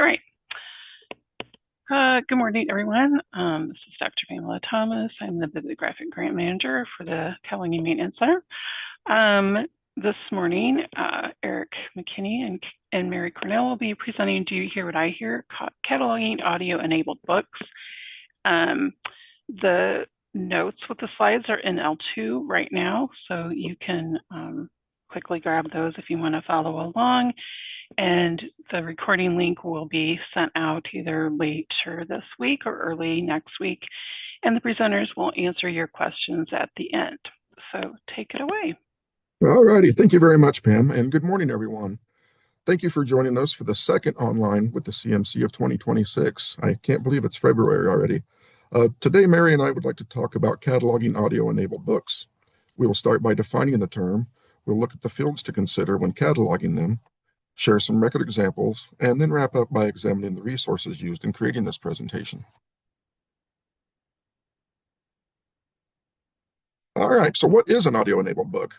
All right. Good morning, everyone. This is Dr. Pamela Thomas. I'm the Bibliographic Grant Manager for the Cataloging Maintenance Center. This morning, Eric McKinney and Mary Cornell will be presenting Do You Hear What I Hear? Cataloging Audio-Enabled Books. The notes with the slides are in L2 right now, so you can quickly grab those if you want to follow along. And the recording link will be sent out either later this week or early next week. And the presenters will answer your questions at the end. So take it away. All righty. Thank you very much, Pam. And good morning, everyone. Thank you for joining us for the second online with the CMC of 2026. I can't believe it's February already. Today, Mary and I would like to talk about cataloging audio-enabled books. We will start by defining the term. We'll look at the fields to consider when cataloging them, share some record examples, and then wrap up by examining the resources used in creating this presentation. All right, so what is an audio-enabled book?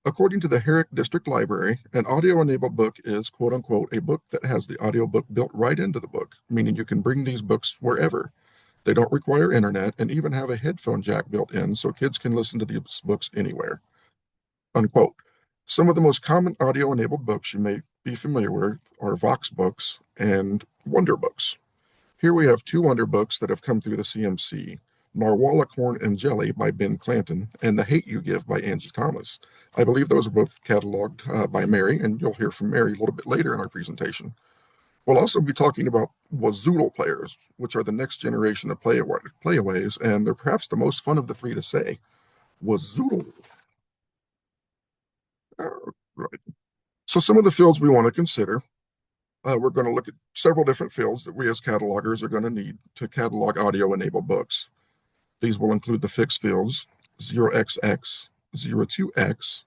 According to the Herrick District Library, an audio-enabled book is, quote-unquote, a book that has the audiobook built right into the book, meaning you can bring these books wherever. They don't require internet and even have a headphone jack built in so kids can listen to these books anywhere, unquote. Some of the most common audio-enabled books you may be familiar with are Vox books and Wonderbooks. Here we have two Wonderbooks that have come through the CMC, Narwhal Corn and Jelly by Ben Clanton and The Hate You Give by Angie Thomas. I believe those are both cataloged by Mary, and you'll hear from Mary a little bit later in our presentation. We'll also be talking about Wazoodle players, which are the next generation of playaways, and they're perhaps the most fun of the three to say. Wazoodle. Right. So some of the fields we want to consider, we're going to look at several different fields that we as catalogers are going to need to catalog audio-enabled books. These will include the fixed fields, 0xx, 02x,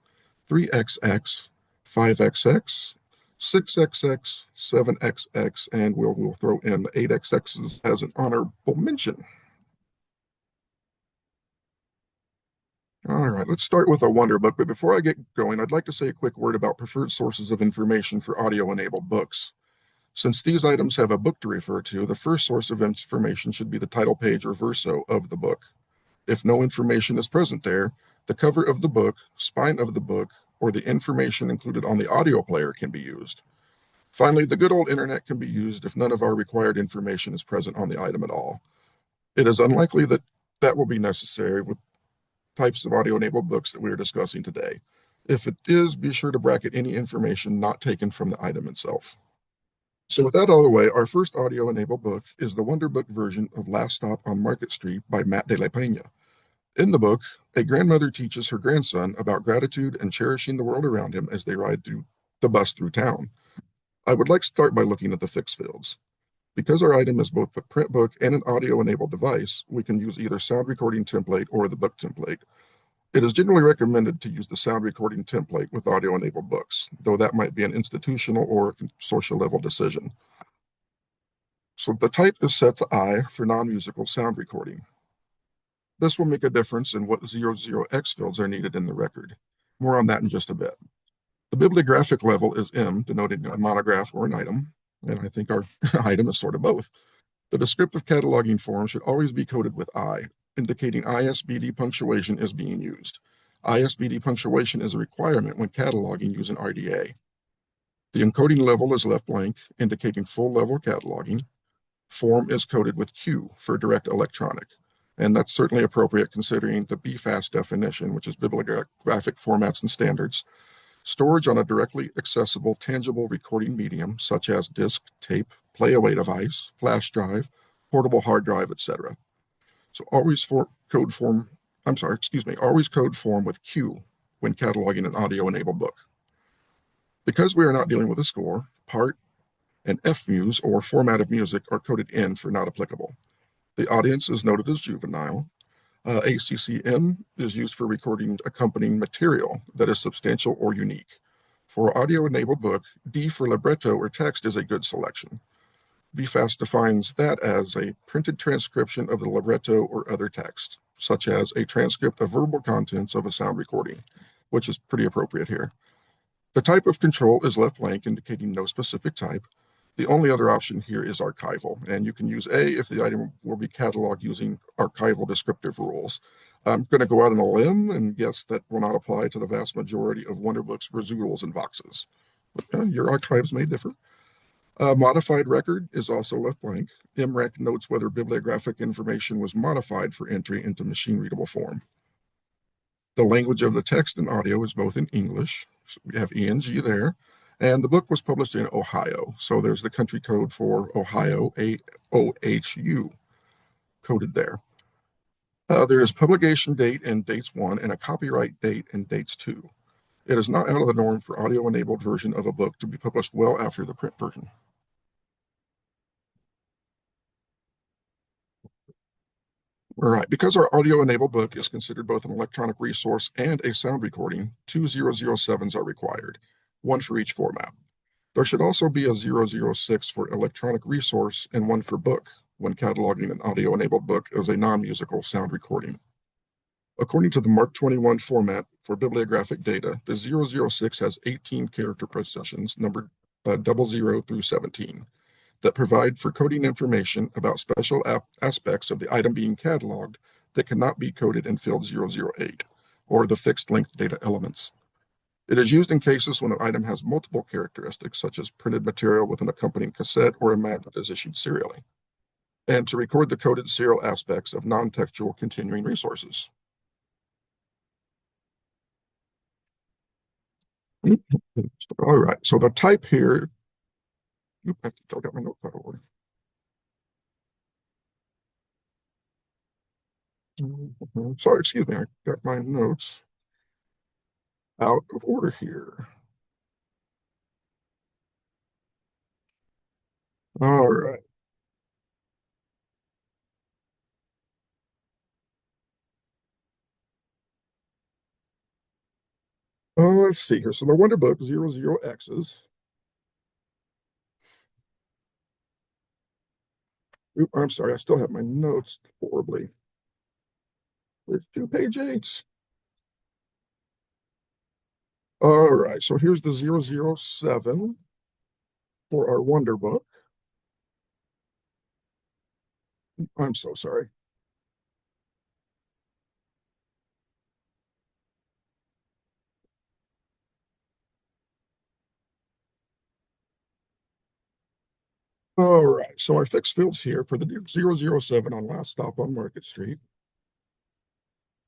3xx, 5xx, 6xx, 7xx, and we'll throw in the 8xx's as an honorable mention. All right, let's start with a Wonderbook, but before I get going, I'd like to say a quick word about preferred sources of information for audio-enabled books. Since these items have a book to refer to, the first source of information should be the title page or verso of the book. If no information is present there, the cover of the book, spine of the book, or the information included on the audio player can be used. Finally, the good old internet can be used if none of our required information is present on the item at all. It is unlikely that that will be necessary with types of audio-enabled books that we are discussing today. If it is, be sure to bracket any information not taken from the item itself. So with that out of the way, our first audio-enabled book is the Wonderbook version of Last Stop on Market Street by Matt de la Peña. In the book, a grandmother teaches her grandson about gratitude and cherishing the world around him as they ride through the bus through town. I would like to start by looking at the fixed fields. Because our item is both a print book and an audio-enabled device, we can use either sound recording template or the book template. It is generally recommended to use the sound recording template with audio-enabled books, though that might be an institutional or social level decision. So the type is set to I for non-musical sound recording. This will make a difference in what 00x fields are needed in the record. More on that in just a bit. The bibliographic level is M, denoting a monograph or an item, and I think our item is sort of both. The descriptive cataloging form should always be coded with I, indicating ISBD punctuation is being used. ISBD punctuation is a requirement when cataloging using RDA. The encoding level is left blank, indicating full level cataloging. Form is coded with Q for direct electronic, and that's certainly appropriate considering the BFAST definition, which is Bibliographic Formats and Standards. Storage on a directly accessible, tangible recording medium, such as disk, tape, playaway device, flash drive, portable hard drive, etc. So always code form with Q when cataloging an audio-enabled book. Because we are not dealing with a score, part and FMUs, or format of music, are coded N for not applicable. The audience is noted as juvenile. ACCM is used for recording accompanying material that is substantial or unique. For an audio-enabled book, D for libretto or text is a good selection. BFAST defines that as a printed transcription of the libretto or other text, such as a transcript of verbal contents of a sound recording, which is pretty appropriate here. The type of control is left blank, indicating no specific type. The only other option here is archival, and you can use A if the item will be cataloged using archival descriptive rules. I'm going to go out on a limb and guess that will not apply to the vast majority of Wonderbooks, Residuals, and Voxes. But, your archives may differ. Modified record is also left blank. MREC notes whether bibliographic information was modified for entry into machine-readable form. The language of the text and audio is both in English. So we have ENG there. And the book was published in Ohio. So there's the country code for Ohio, AOHU, coded there. There is publication date and dates 1 and a copyright date and dates 2. It is not out of the norm for audio-enabled version of a book to be published well after the print version. All right, because our audio-enabled book is considered both an electronic resource and a sound recording, 2 007s are required, one for each format. There should also be a 006 for electronic resource and one for book when cataloging an audio-enabled book as a non-musical sound recording. According to the Mark 21 format for bibliographic data, the 006 has 18 character processions numbered 00 through 17 that provide for coding information about special aspects of the item being cataloged that cannot be coded in field 008 or the fixed length data elements. It is used in cases when an item has multiple characteristics, such as printed material with an accompanying cassette or a map that is issued serially, and to record the coded serial aspects of non-textual continuing resources. All right, so the type here, I still got my notes out of order. Sorry, excuse me, I got my notes out of order here. All right. Let's see here. So the Wonderbook 00X's. Oop, I'm sorry, I still have my notes horribly. It's 2-page 8s. All right, so here's the 007 for our Wonderbook. I'm so sorry. All right, so our fixed fields here for the 007 on Last Stop on Market Street.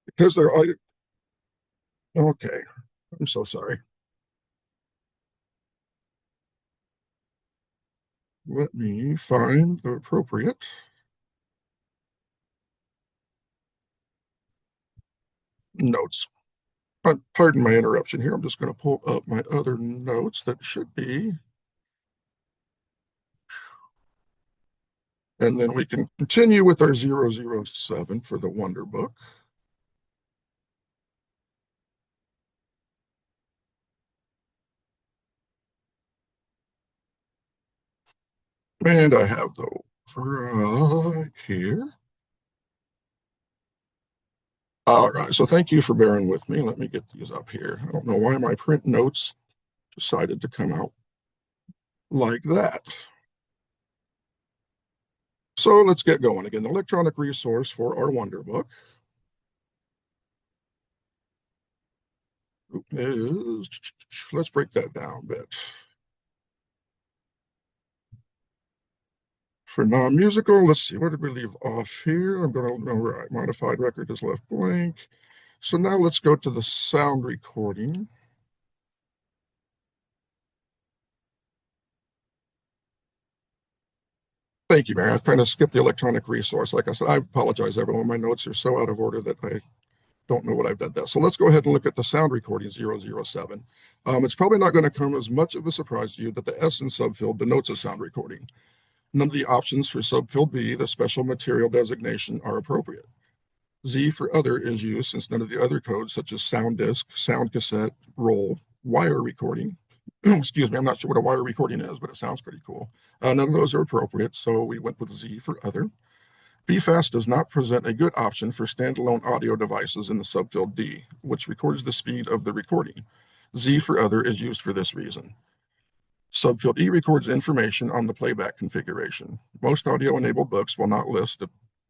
Because they're, okay, I'm so sorry. Let me find the appropriate notes. Pardon my interruption here. I'm just going to pull up my other notes that should be. And then we can continue with our 007 for the Wonderbook. And I have the over here. All right, so thank you for bearing with me. Let me get these up here. I don't know why my print notes decided to come out like that. So let's get going. Again, the electronic resource for our Wonderbook is, let's break that down a bit. For non-musical, let's see, where did we leave off here? I'm going to, all right, modified record is left blank. So now let's go to the sound recording. Thank you, Mary. I've kind of skipped the electronic resource. Like I said, I apologize, everyone. My notes are so out of order that I don't know what I've done that. So let's go ahead and look at the sound recording 007. It's probably not going to come as much of a surprise to you that the S in subfield denotes a sound recording. None of the options for subfield B, the special material designation, are appropriate. Z for other is used since none of the other codes, such as sound disk, sound cassette, roll, wire recording, excuse me, I'm not sure what a wire recording is, but it sounds pretty cool. None of those are appropriate, so we went with Z for other. BFAST does not present a good option for standalone audio devices in the subfield D, which records the speed of the recording. Z for other is used for this reason. Subfield E records information on the playback configuration. Most audio-enabled books will not list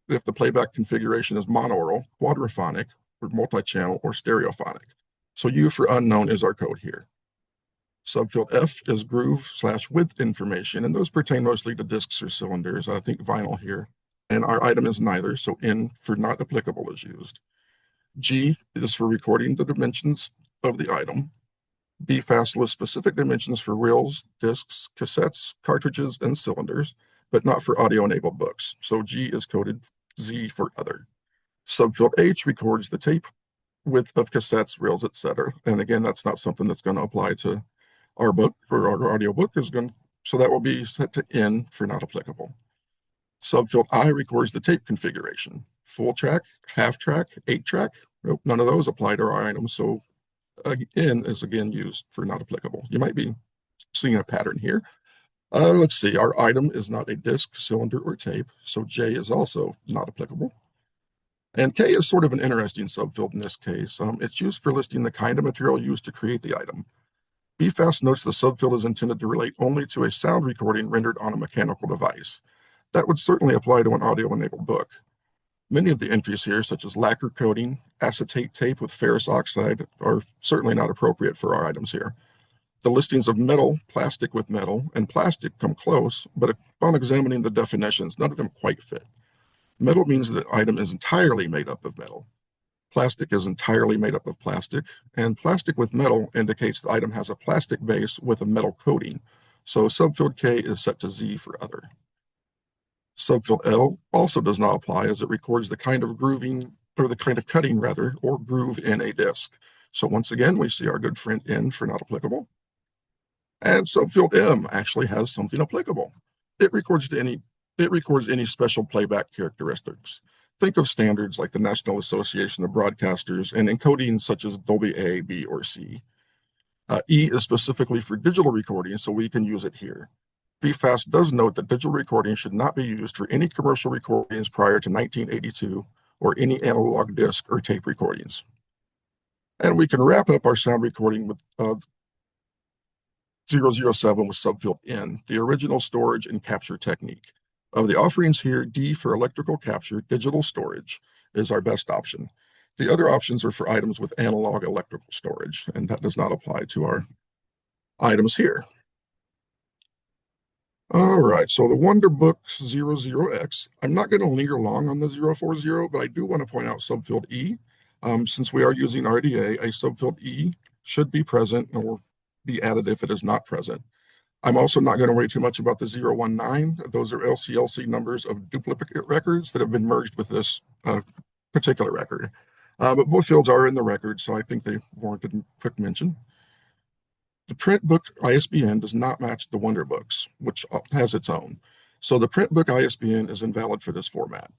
if the playback configuration is monaural, quadraphonic, or multi-channel, or stereophonic. So U for unknown is our code here. Subfield F is groove/width information, and those pertain mostly to discs or cylinders. I think vinyl here. And our item is neither, so N for not applicable is used. G is for recording the dimensions of the item. BFAS lists specific dimensions for reels, discs, cassettes, cartridges, and cylinders, but not for audio-enabled books. So G is coded Z for other. Subfield H records the tape width of cassettes, reels, etc. And again, that's not something that's going to apply to our book, or our audio book is going to, so that will be set to N for not applicable. Subfield I records the tape configuration. Full track, half track, 8-track. Nope, none of those apply to our items, so N is again used for not applicable. You might be seeing a pattern here. Let's see, our item is not a disc, cylinder, or tape, so J is also not applicable. And K is sort of an interesting subfield in this case. It's used for listing the kind of material used to create the item. BFAS notes the subfield is intended to relate only to a sound recording rendered on a mechanical device. That would certainly apply to an audio-enabled book. Many of the entries here, such as lacquer coating, acetate tape with ferrous oxide, are certainly not appropriate for our items here. The listings of metal, plastic with metal, and plastic come close, but upon examining the definitions, none of them quite fit. Metal means that the item is entirely made up of metal. Plastic is entirely made up of plastic, and plastic with metal indicates the item has a plastic base with a metal coating. So subfield K is set to Z for other. Subfield L also does not apply as it records the kind of grooving, or the kind of cutting rather, or groove in a disc. So once again, we see our good friend N for not applicable. And subfield M actually has something applicable. It records any special playback characteristics. Think of standards like the National Association of Broadcasters and encoding such as Dolby A, B, or C. E is specifically for digital recording, so we can use it here. BFAS does note that digital recording should not be used for any commercial recordings prior to 1982 or any analog disc or tape recordings. And we can wrap up our sound recording with 007 with subfield N, the original storage and capture technique. Of the offerings here, D for electrical capture, digital storage is our best option. The other options are for items with analog electrical storage, and that does not apply to our items here. All right, so the Wonderbooks 00X, I'm not going to linger long on the 040, but I do want to point out subfield E. Since we are using RDA, a subfield E should be present or be added if it is not present. I'm also not going to worry too much about the 019. Those are LCLC numbers of duplicate records that have been merged with this particular record. But both fields are in the record, so I think they warranted a quick mention. The print book ISBN does not match the Wonderbooks, which has its own. So the print book ISBN is invalid for this format.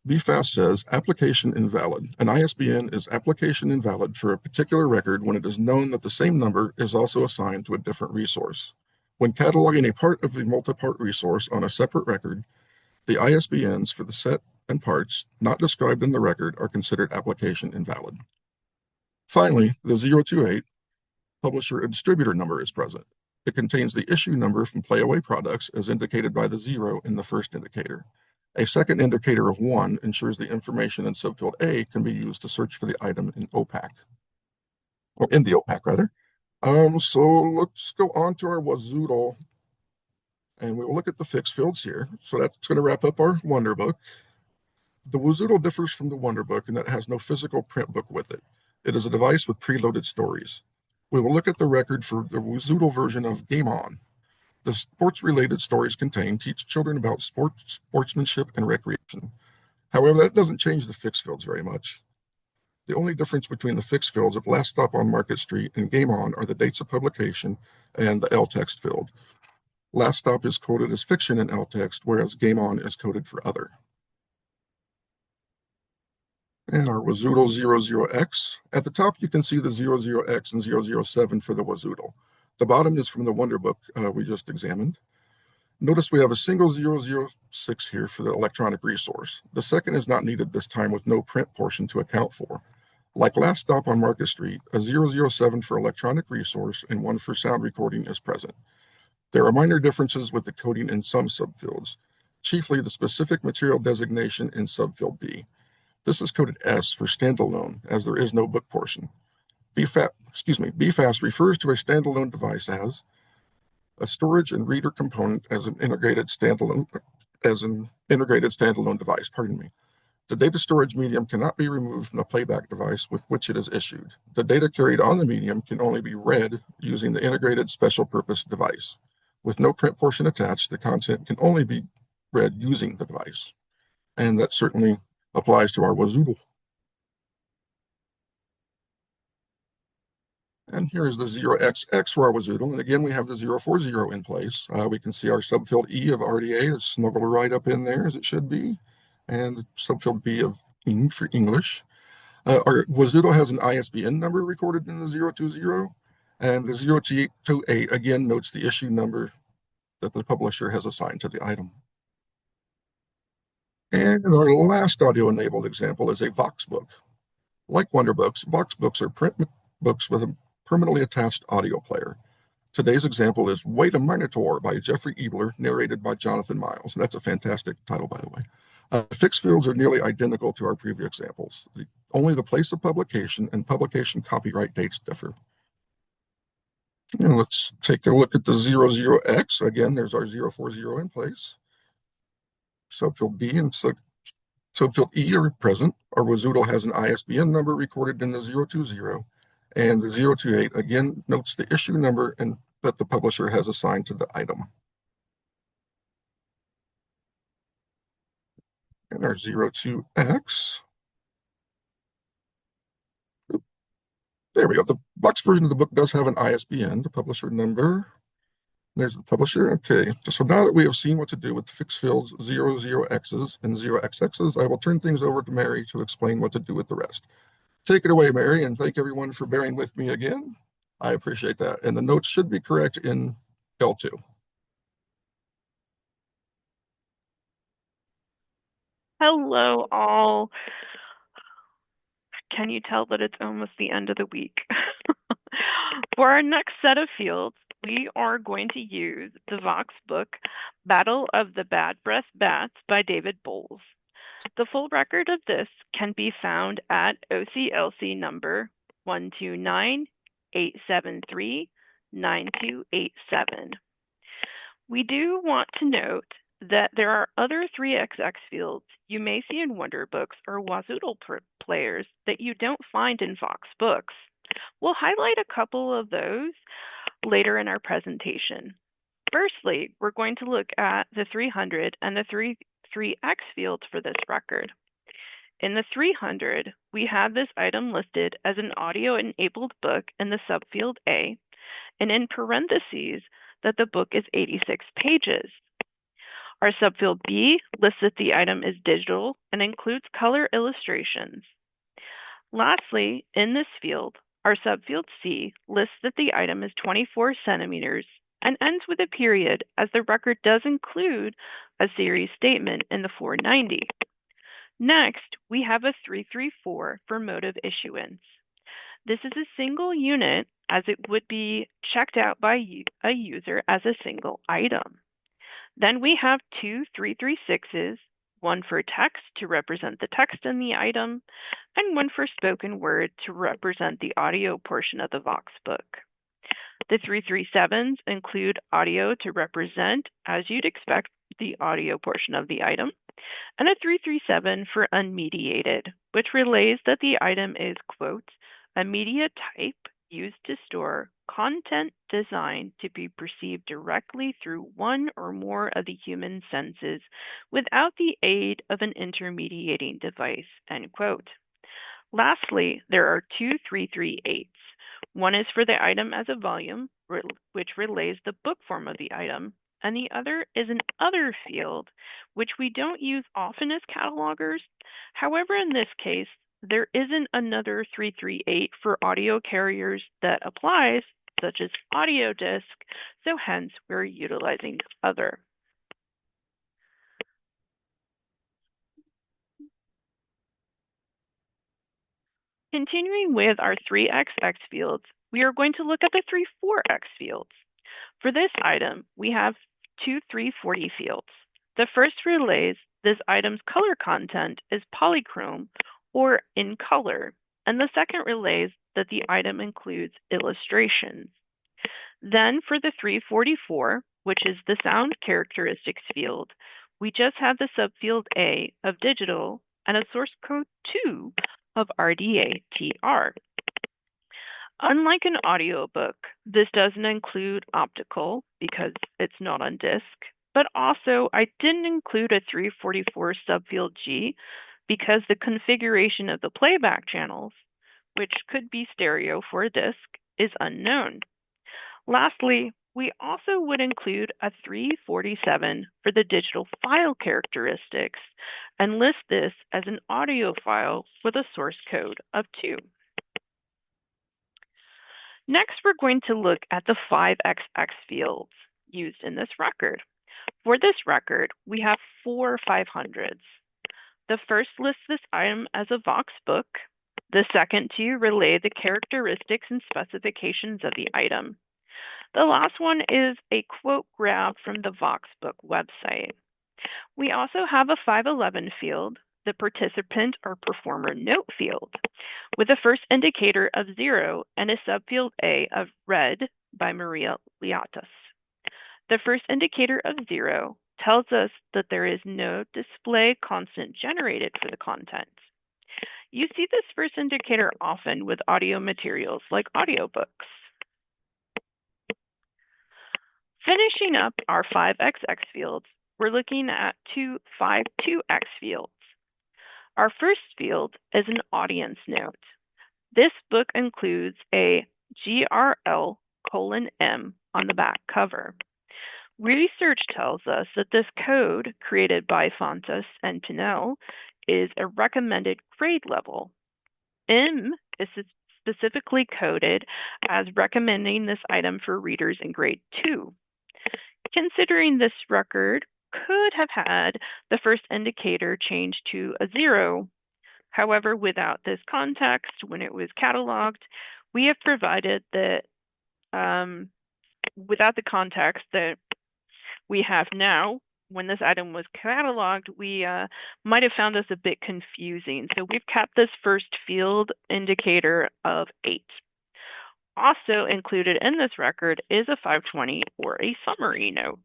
BFAS says application invalid. An ISBN is application invalid for a particular record when it is known that the same number is also assigned to a different resource. When cataloging a part of the multi-part resource on a separate record, the ISBNs for the set and parts not described in the record are considered application invalid. Finally, the 028 publisher and distributor number is present. It contains the issue number from Playaway products as indicated by the 0 in the first indicator. A second indicator of 1 ensures the information in subfield A can be used to search for the item in OPAC, or in the OPAC rather. So let's go on to our Wazoodle, and we'll look at the fixed fields here. So that's going to wrap up our Wonderbook. The Wazoodle differs from the Wonderbook in that it has no physical print book with it. It is a device with preloaded stories. We will look at the record for the Wazoodle version of Game On. The sports-related stories contained teach children about sports, sportsmanship, and recreation. However, that doesn't change the fixed fields very much. The only difference between the fixed fields of Last Stop on Market Street and Game On are the dates of publication and the L-text field. Last Stop is coded as fiction in L-text, whereas Game On is coded for other. And our Wazoodle 00X. At the top, you can see the 00X and 007 for the Wazoodle. The bottom is from the Wonderbook we just examined. Notice we have a single 006 here for the electronic resource. The second is not needed this time with no print portion to account for. Like Last Stop on Market Street, a 007 for electronic resource and one for sound recording is present. There are minor differences with the coding in some subfields, chiefly the specific material designation in subfield B. This is coded S for standalone, as there is no book portion. BFAS refers to a standalone device as a storage and reader component as an integrated standalone device. The data storage medium cannot be removed from the playback device with which it is issued. The data carried on the medium can only be read using the integrated special purpose device. With no print portion attached, the content can only be read using the device. And that certainly applies to our Wazoodle. And here's the 0xx for our Wazoodle. And again, we have the 040 in place. We can see our subfield E of RDA is snuggled right up in there as it should be. And the subfield B of Eng for English. Our Wazoodle has an ISBN number recorded in the 020. And the 028 again notes the issue number that the publisher has assigned to the item. And our last audio-enabled example is a Vox book. Like Wonderbooks, Vox books are print books with a permanently attached audio player. Today's example is Wait a Minotaur by Jeffrey Ebler, narrated by Jonathan Miles. And that's a fantastic title, by the way. Fixed fields are nearly identical to our previous examples. Only the place of publication and publication copyright dates differ. And let's take a look at the 00X. Again, there's our 040 in place. Subfield B and subfield E are present. Our Wazoodle has an ISBN number recorded in the 020. And the 028 again notes the issue number and that the publisher has assigned to the item. And our 02X. There we go. The box version of the book does have an ISBN, the publisher number. There's the publisher. Okay, so now that we have seen what to do with fixed fields 00X's and 0xX's, I will turn things over to Mary to explain what to do with the rest. Take it away, Mary, and thank everyone for bearing with me again. I appreciate that. And the notes should be correct in L2. Hello, all. Can you tell that it's almost the end of the week? For our next set of fields, we are going to use the Vox book, Battle of the Bad Breath Bats by David Bowles. The full record of this can be found at OCLC number 129-873-9287. We do want to note that there are other 3XX fields you may see in Wonderbooks or Wazoodle players that you don't find in Vox books. We'll highlight a couple of those later in our presentation. Firstly, we're going to look at the 300 and the 3X fields for this record. In the 300, we have this item listed as an audio-enabled book in the subfield A, and in parentheses that the book is 86 pages. Our subfield B lists that the item is digital and includes color illustrations. Lastly, in this field, our subfield C lists that the item is 24 centimeters and ends with a period, as the record does include a series statement in the 490. Next, we have a 334 for mode of issuance. This is a single unit, as it would be checked out by a user as a single item. Then we have two 336s, one for text to represent the text in the item, and one for spoken word to represent the audio portion of the Vox book. The 337s include audio to represent, as you'd expect, the audio portion of the item, and a 337 for unmediated, which relays that the item is, quote, a media type used to store content designed to be perceived directly through one or more of the human senses without the aid of an intermediating device, end quote. Lastly, there are two 338s. One is for the item as a volume, which relays the book form of the item, and the other is an other field, which we don't use often as catalogers. However, in this case, there isn't another 338 for audio carriers that applies, such as audio disc, so hence we're utilizing other. Continuing with our 3XX fields, we are going to look at the 34X fields. For this item, we have two 340 fields. The first relays this item's color content is polychrome or in color, and the second relays that the item includes illustrations. Then for the 344, which is the sound characteristics field, we just have the subfield A of digital and a source code 2 of RDA-TR. Unlike an audiobook, this doesn't include optical because it's not on disk, but also I didn't include a 344 subfield G because the configuration of the playback channels, which could be stereo for a disc, is unknown. Lastly, we also would include a 347 for the digital file characteristics and list this as an audio file with a source code of 2. Next, we're going to look at the 5XX fields used in this record. For this record, we have 4 500s. The first lists this item as a Vox book. The second two relay the characteristics and specifications of the item. The last one is a quote grab from the Vox book website. We also have a 511 field, the participant or performer note field, with a first indicator of 0 and a subfield A of read by Maria Liatas. The first indicator of 0 tells us that there is no display constant generated for the content. You see this first indicator often with audio materials like audiobooks. Finishing up our 5XX fields, we're looking at two 52X fields. Our first field is an audience note. This book includes a GRL:M on the back cover. Research tells us that this code, created by Fontes and Cornell, is a recommended grade level. M is specifically coded as recommending this item for readers in grade 2. Considering this record could have had the first indicator changed to a 0, however, without this context, when it was cataloged, we have provided that without the context that we have now, when this item was cataloged, we might have found this a bit confusing. So we've kept this first field indicator of 8. Also included in this record is a 520 or a summary note.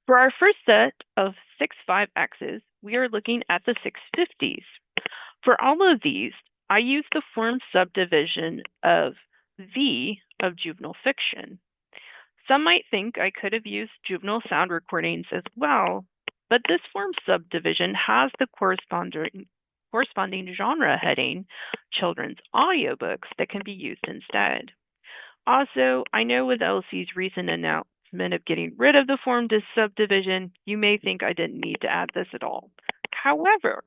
For our first set of 6 5Xs, we are looking at the 650s. For all of these, I use the form subdivision of V of juvenile fiction. Some might think I could have used juvenile sound recordings as well, but this form subdivision has the corresponding genre heading, children's audiobooks, that can be used instead. Also, I know with LC's recent announcement of getting rid of the form subdivision, you may think I didn't need to add this at all. However,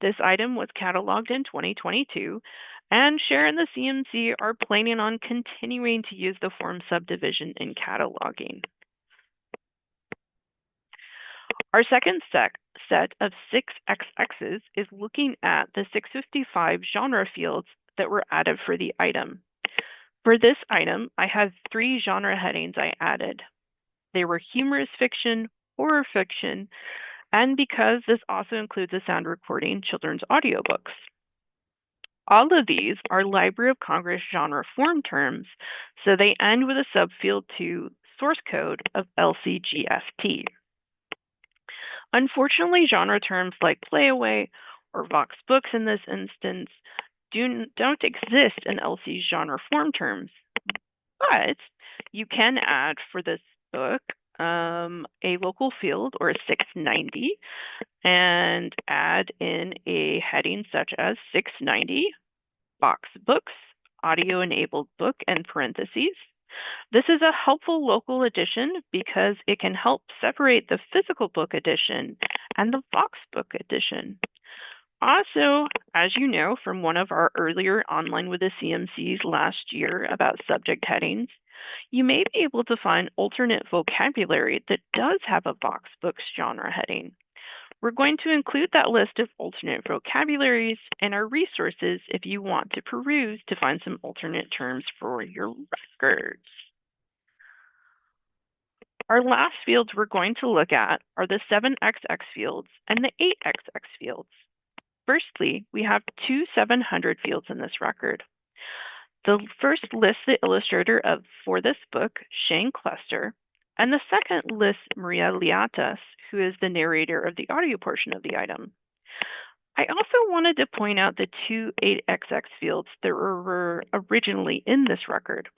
this item was cataloged in 2022, and Cher and the CMC are planning on continuing to use the form subdivision in cataloging. Our second set of 6 XXs is looking at the 655 genre fields that were added for the item. For this item, I have 3 genre headings I added. They were humorous fiction, horror fiction, and because this also includes a sound recording, children's audiobooks. All of these are Library of Congress genre form terms, so they end with a subfield to source code of LCGFT. Unfortunately, genre terms like Playaway or Vox Books in this instance don't exist in LC's genre form terms, but you can add for this book a local field or a 690 and add in a heading such as 690 Vox Books audio enabled book and parentheses. This is a helpful local edition because it can help separate the physical book edition and the Vox book edition. Also, as you know from one of our earlier Online with the CMCs last year about subject headings, you may be able to find alternate vocabulary that does have a Vox Books genre heading. We're going to include that list of alternate vocabularies in our resources if you want to peruse to find some alternate terms for your records. Our last fields we're going to look at are the 7XX fields and the 8XX fields. Firstly, we have two 700 fields in this record. The first lists the illustrator for this book, Shane Cluster, and the second lists Maria Liatas, who is the narrator of the audio portion of the item. I also wanted to point out the two 8XX fields that were originally in this record.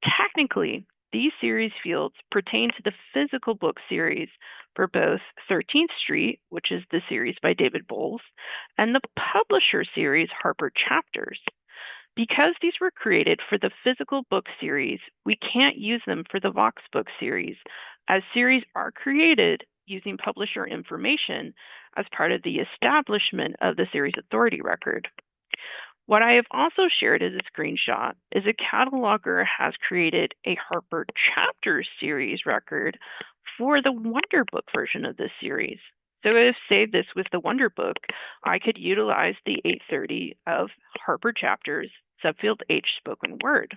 Technically, these series fields pertain to the physical book series for both 13th Street, which is the series by David Bowles, and the publisher series Harper Chapters. Because these were created for the physical book series, we can't use them for the Vox book series, as series are created using publisher information as part of the establishment of the series authority record. What I have also shared as a screenshot is a cataloger has created a Harper Chapters series record for the Wonderbook version of this series. So if, say, this was the Wonderbook, I could utilize the 830 of Harper Chapters, subfield H spoken word.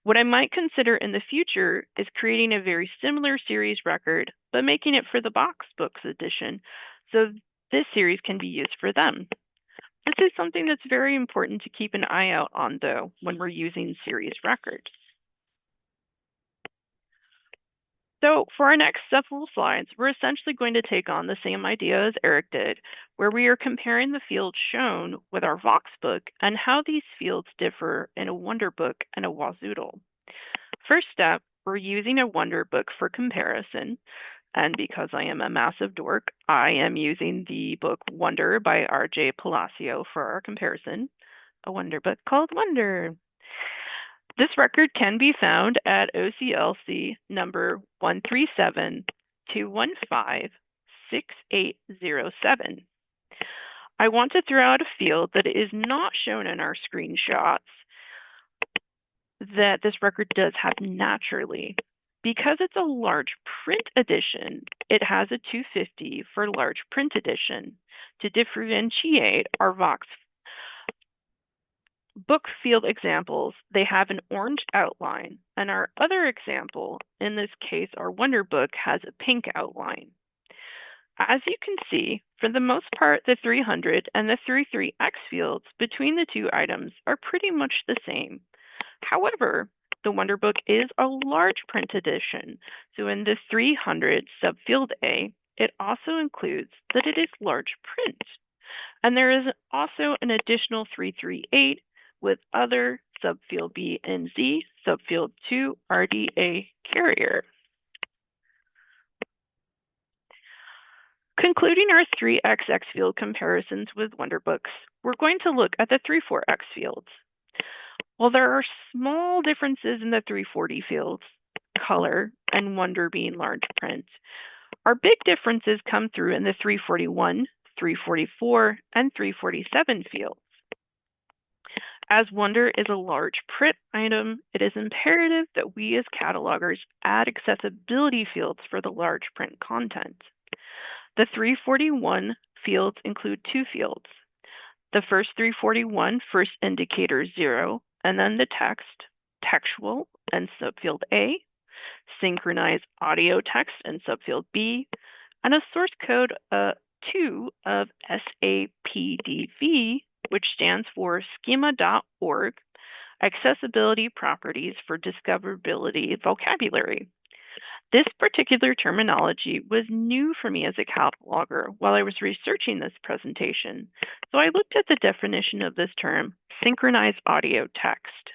What I might consider in the future is creating a very similar series record, but making it for the Vox Books edition, so this series can be used for them. This is something that's very important to keep an eye out on, though, when we're using series records. So for our next several slides, we're essentially going to take on the same idea as Eric did, where we are comparing the fields shown with our Vox book and how these fields differ in a Wonderbook and a Wazoodle. First step, we're using a Wonderbook for comparison. And because I am a massive dork, I am using the book Wonder by R.J. Palacio for our comparison, a Wonderbook called Wonder. This record can be found at OCLC number 137-215-6807. I want to throw out a field that is not shown in our screenshots that this record does have naturally. Because it's a large print edition, it has a 250 for large print edition. To differentiate our Vox book field examples, they have an orange outline, and our other example, in this case our Wonderbook, has a pink outline. As you can see, for the most part, the 300 and the 33X fields between the two items are pretty much the same. However, the Wonderbook is a large print edition, so in the 300 subfield A, it also includes that it is large print. And there is also an additional 338 with other subfield B and Z, subfield 2 RDA carrier. Concluding our 3XX field comparisons with Wonderbooks, we're going to look at the 34X fields. While there are small differences in the 340 fields, color, and Wonder being large print, our big differences come through in the 341, 344, and 347 fields. As Wonder is a large print item, it is imperative that we as catalogers add accessibility fields for the large print content. The 341 fields include two fields. The first 341, first indicator 0, and then the text, textual, and subfield A, synchronized audio text and subfield B, and a source code 2 of SAPDV, which stands for schema.org, accessibility properties for discoverability vocabulary. This particular terminology was new for me as a cataloger while I was researching this presentation, so I looked at the definition of this term, synchronized audio text.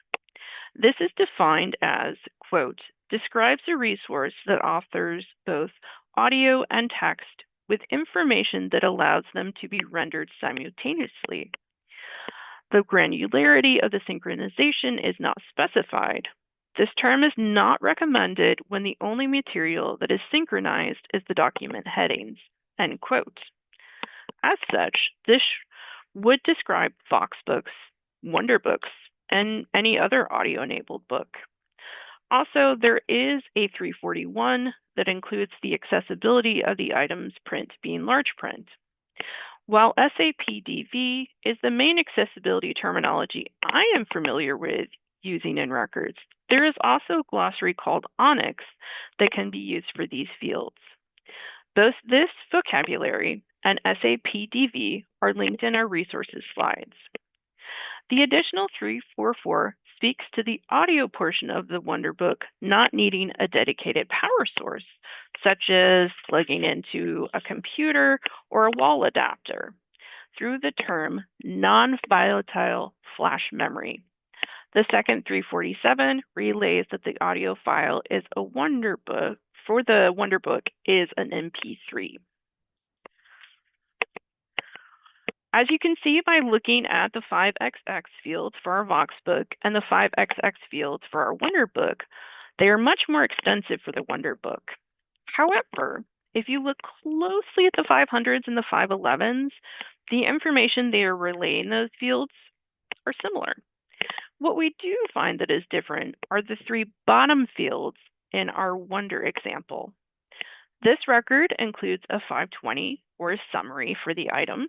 This is defined as, quote, describes a resource that offers both audio and text with information that allows them to be rendered simultaneously. The granularity of the synchronization is not specified. This term is not recommended when the only material that is synchronized is the document headings, end quote. As such, this would describe Vox books, Wonderbooks, and any other audio-enabled book. Also, there is a 341 that includes the accessibility of the item's print being large print. While SAPDV is the main accessibility terminology I am familiar with using in records, there is also a glossary called Onyx that can be used for these fields. Both this vocabulary and SAPDV are linked in our resources slides. The additional 344 speaks to the audio portion of the Wonderbook not needing a dedicated power source, such as plugging into a computer or a wall adapter, through the term non-volatile flash memory. The second 347 relays that the audio file is a Wonderbook for the Wonderbook is an MP3. As you can see by looking at the 5XX fields for our Voxbook and the 5XX fields for our Wonderbook, they are much more extensive for the Wonderbook. However, if you look closely at the 500s and the 511s, the information they are relaying in those fields are similar. What we do find that is different are the three bottom fields in our Wonder example. This record includes a 520 or a summary for the item.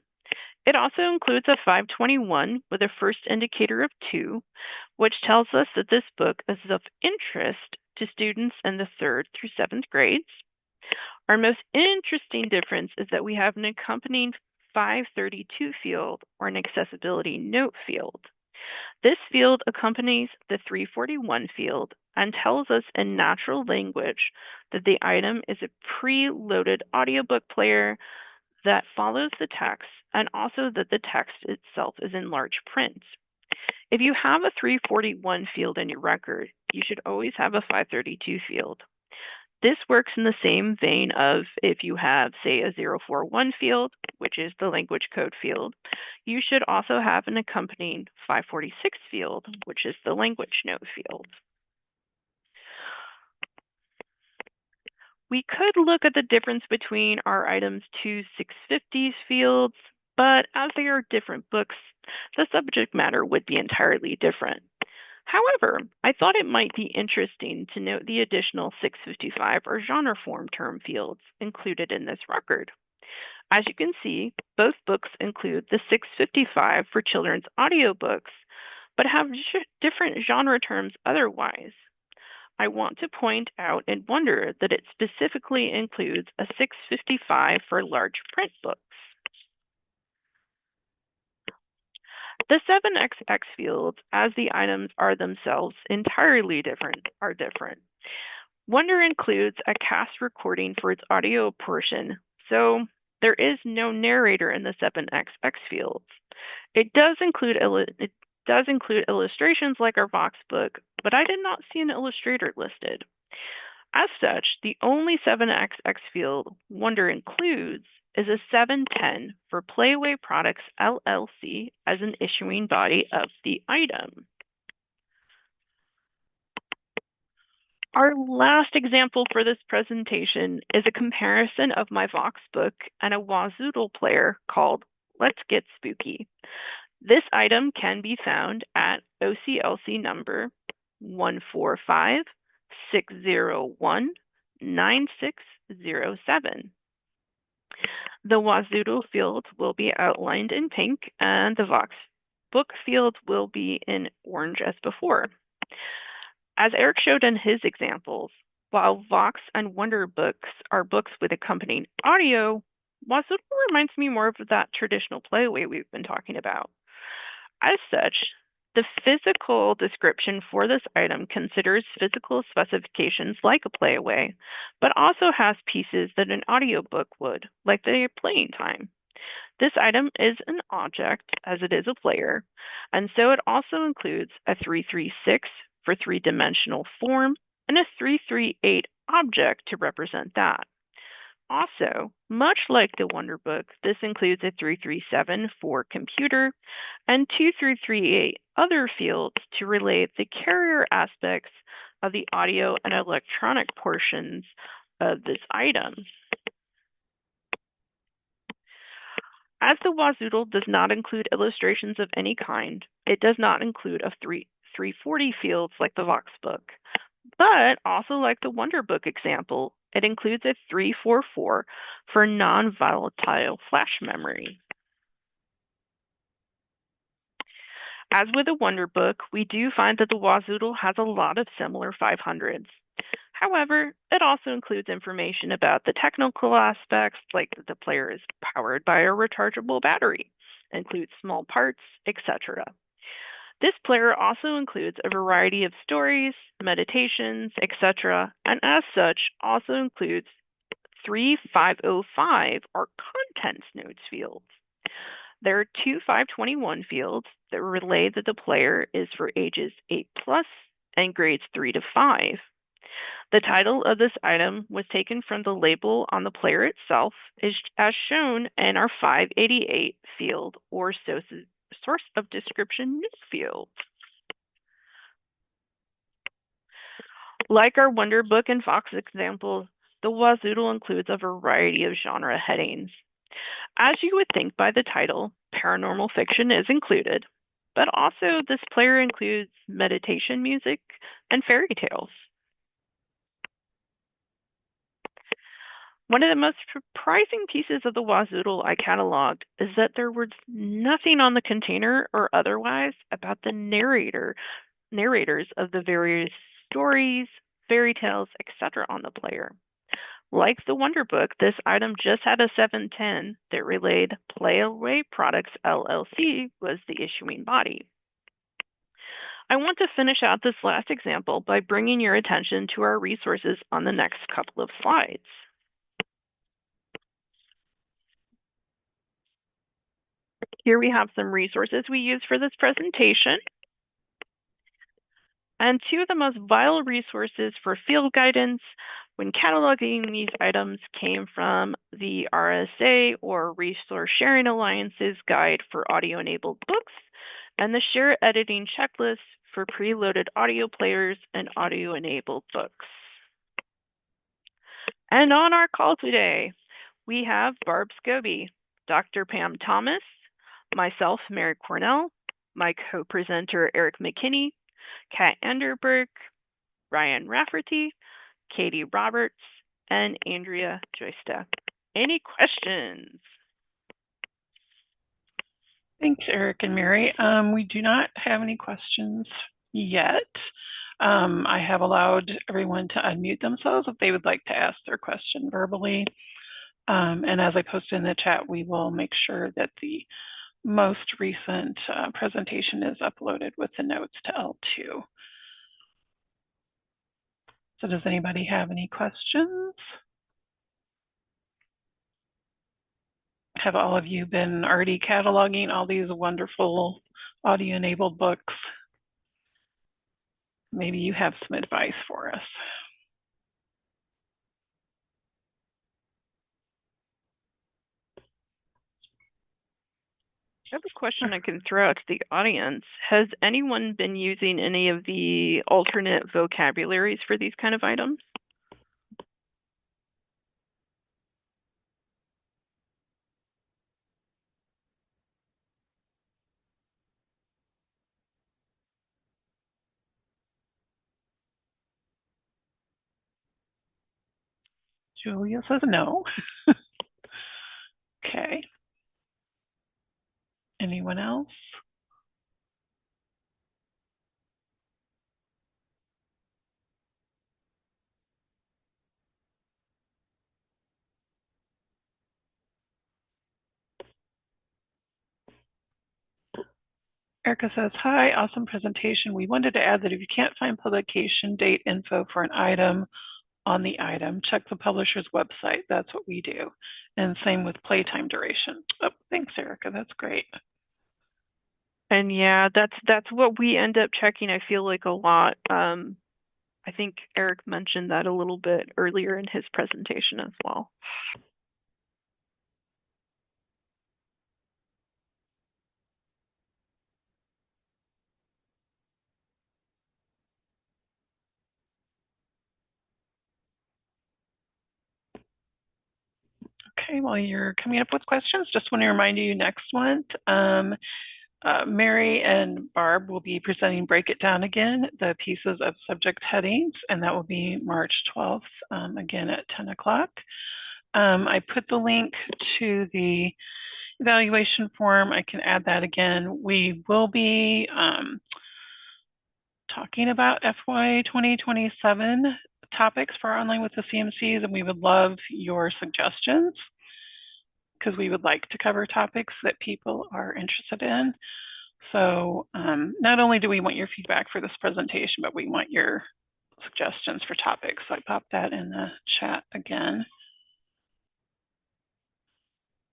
It also includes a 521 with a first indicator of 2, which tells us that this book is of interest to students in the 3rd through 7th grades. Our most interesting difference is that we have an accompanying 532 field or an accessibility note field. This field accompanies the 341 field and tells us in natural language that the item is a pre-loaded audiobook player that follows the text, and also that the text itself is in large print. If you have a 341 field in your record, you should always have a 532 field. This works in the same vein of if you have, say, a 041 field, which is the language code field, you should also have an accompanying 546 field, which is the language note field. We could look at the difference between our items 2 650s fields, but as they are different books, the subject matter would be entirely different. However, I thought it might be interesting to note the additional 655 or genre form term fields included in this record. As you can see, both books include the 655 for children's audiobooks, but have different genre terms otherwise. I want to point out and wonder that it specifically includes a 655 for large print books. The 7XX fields, as the items are themselves entirely different, are different. Wonder includes a cast recording for its audio portion, so there is no narrator in the 7XX fields. It does include illustrations like our Voxbook, but I did not see an illustrator listed. As such, the only 7XX field Wonder includes is a 710 for Playway Products LLC as an issuing body of the item. Our last example for this presentation is a comparison of my Voxbook and a Wazoodle player called Let's Get Spooky. This item can be found at OCLC number 145-601-9607. The Wazoodle field will be outlined in pink, and the Voxbook field will be in orange as before. As Eric showed in his examples, while Vox and Wonderbooks are books with accompanying audio, Wazoodle reminds me more of that traditional playway we've been talking about. As such, the physical description for this item considers physical specifications like a playaway, but also has pieces that an audiobook would, like the playing time. This item is an object, as it is a player, and so it also includes a 336 for three-dimensional form and a 338 object to represent that. Also, much like the Wonderbook, this includes a 337 for computer and 2338 other fields to relate the carrier aspects of the audio and electronic portions of this item. As the Wazoodle does not include illustrations of any kind, it does not include a 340 fields like the Voxbook, But also like the Wonderbook example, it includes a 344 for non-volatile flash memory. As with the Wonderbook, we do find that the Wazoodle has a lot of similar 500s. However, it also includes information about the technical aspects, like the player is powered by a rechargeable battery, includes small parts, etc. This player also includes a variety of stories, meditations, etc., and as such also includes 3505 or contents nodes fields. There are two 521 fields that relay that the player is for ages 8 plus and grades 3 to 5. The title of this item was taken from the label on the player itself, as shown in our 588 field or source of description field. Like our Wonderbook and Vox examples, the Wazoodle includes a variety of genre headings. As you would think by the title, paranormal fiction is included, but also this player includes meditation music and fairy tales. One of the most surprising pieces of the Wazoodle I cataloged is that there was nothing on the container or otherwise about the narrators of the various stories, fairy tales, etc. on the player. Like the Wonderbook, this item just had a 710 that relayed Playaway Products LLC was the issuing body. I want to finish out this last example by bringing your attention to our resources on the next couple of slides. Here we have some resources we use for this presentation. And two of the most vital resources for field guidance when cataloging these items came from the RSA or Resource Sharing Alliance's Guide for Audio-Enabled Books and the Share Editing Checklist for preloaded audio players and audio-enabled books. And on our call today, we have Barb Scobie, Dr. Pam Thomas, myself, Mary Cornell, my co-presenter, Eric McKinney, Kat Enderberg, Ryan Rafferty, Katie Roberts, and Andrea Joysta. Any questions? Thanks, Eric and Mary. We do not have any questions yet. I have allowed everyone to unmute themselves if they would like to ask their question verbally. And as I posted in the chat, we will make sure that the most recent presentation is uploaded with the notes to L2. So does anybody have any questions? Have all of you been already cataloging all these wonderful audio-enabled books? Maybe you have some advice for us. I have a question I can throw out to the audience. Has anyone been using any of the alternate vocabularies for these kind of items? Julia says no. Okay. Anyone else? Erica says, hi, awesome presentation. We wanted to add that if you can't find publication date info for an item on the item, check the publisher's website. That's what we do. And same with playtime duration. Oh, thanks, Erica. That's great. And yeah, that's what we end up checking, I feel like, a lot. I think Eric mentioned that a little bit earlier in his presentation as well. Okay, while you're coming up with questions, just want to remind you next month, Mary and Barb will be presenting Break It Down Again, the pieces of subject headings, and that will be March 12th, again at 10 o'clock. I put the link to the evaluation form. I can add that again. We will be talking about FY 2027 topics for Online with the CMCs, and we would love your suggestions because we would like to cover topics that people are interested in. So not only do we want your feedback for this presentation, but we want your suggestions for topics. So I popped that in the chat again.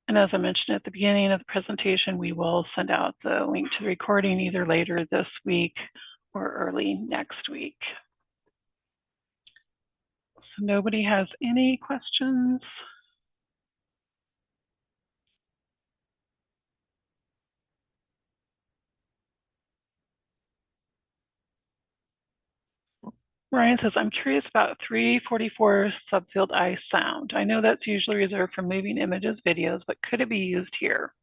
And as I mentioned at the beginning of the presentation, we will send out the link to the recording either later this week or early next week. So nobody has any questions? Ryan says, I'm curious about 344 subfield I sound. I know that's usually reserved for moving images, videos, but could it be used here?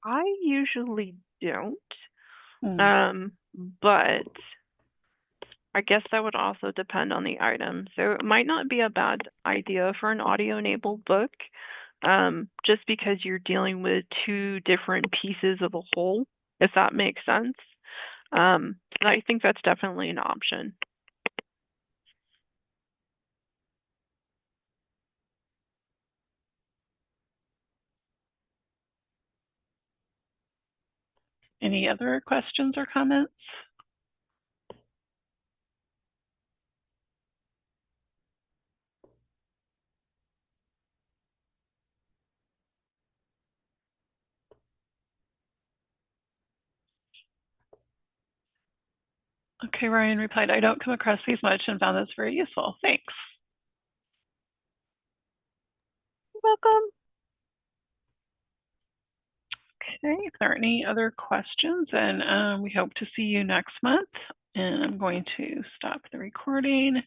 I usually don't, Hmm. but I guess that would also depend on the item. So it might not be a bad idea for an audio-enabled book, just because you're dealing with two different pieces of a whole, if that makes sense. I think that's definitely an option. Any other questions or comments? Okay, Ryan replied, I don't come across these much and found this very useful. Thanks. You're welcome. Okay, if there are any other questions, and we hope to see you next month. And I'm going to stop the recording.